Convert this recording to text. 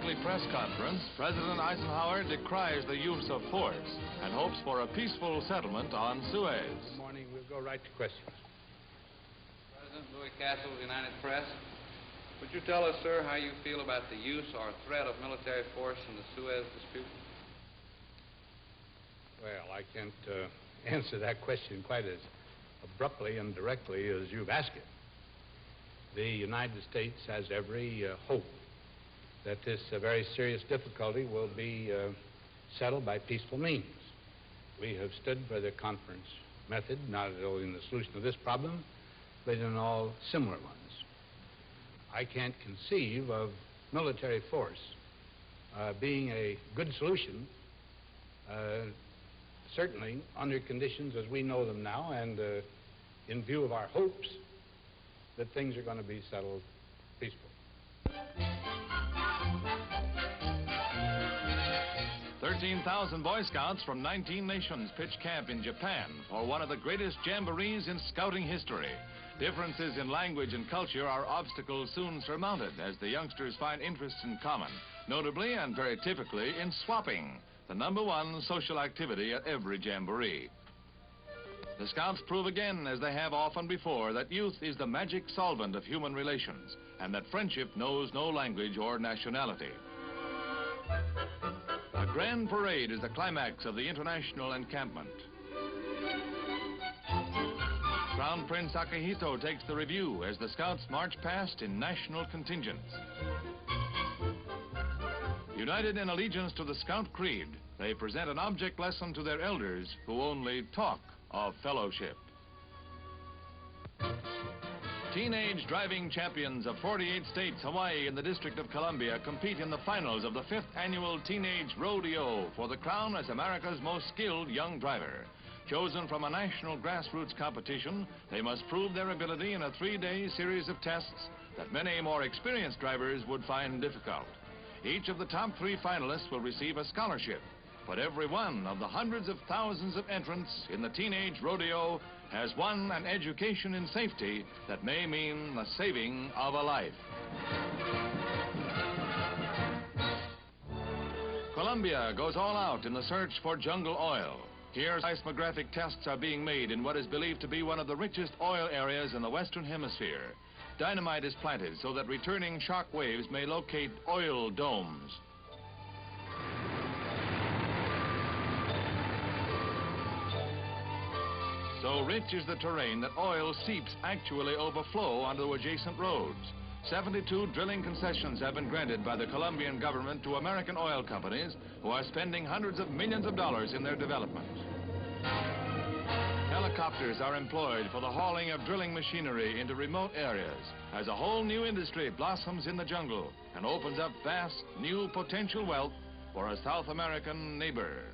weekly press conference, President Eisenhower decries the use of force and hopes for a peaceful settlement on Suez. Good morning. We'll go right to questions. President Louis Castle's United Press. Would you tell us, sir, how you feel about the use or threat of military force in the Suez dispute? Well, I can't answer that question quite as abruptly and directly as you've asked it. The United States has every hope that this very serious difficulty will be settled by peaceful means. We have stood for the conference method, not only in the solution of this problem, but in all similar ones. I can't conceive of military force being a good solution, certainly under conditions as we know them now, and in view of our hopes that things are going to be settled peacefully. 13,000 Boy Scouts from 19 nations pitch camp in Japan for one of the greatest jamborees in scouting history. Differences in language and culture are obstacles soon surmounted as the youngsters find interests in common, notably and very typically in swapping, the #1 social activity at every jamboree. The Scouts prove again, as they have often before, that youth is the magic solvent of human relations and that friendship knows no language or nationality. A grand parade is the climax of the international encampment. Crown Prince Akihito takes the review as the Scouts march past in national contingents. United in allegiance to the Scout Creed, they present an object lesson to their elders who only talk of fellowship. Teenage driving champions of 48 states, Hawaii, and the District of Columbia compete in the finals of the 5th annual Teenage Rodeo for the crown as America's most skilled young driver. Chosen from a national grassroots competition, they must prove their ability in a 3-day series of tests that many more experienced drivers would find difficult. Each of the top 3 finalists will receive a scholarship, but every one of the hundreds of thousands of entrants in the Teenage Rodeo has won an education in safety that may mean the saving of a life. Colombia goes all out in the search for jungle oil. Here, seismographic tests are being made in what is believed to be one of the richest oil areas in the Western Hemisphere. Dynamite is planted so that returning shock waves may locate oil domes. So rich is the terrain that oil seeps actually overflow onto adjacent roads. 72 drilling concessions have been granted by the Colombian government to American oil companies who are spending hundreds of millions of dollars in their development. Helicopters are employed for the hauling of drilling machinery into remote areas as a whole new industry blossoms in the jungle and opens up vast new potential wealth for a South American neighbor.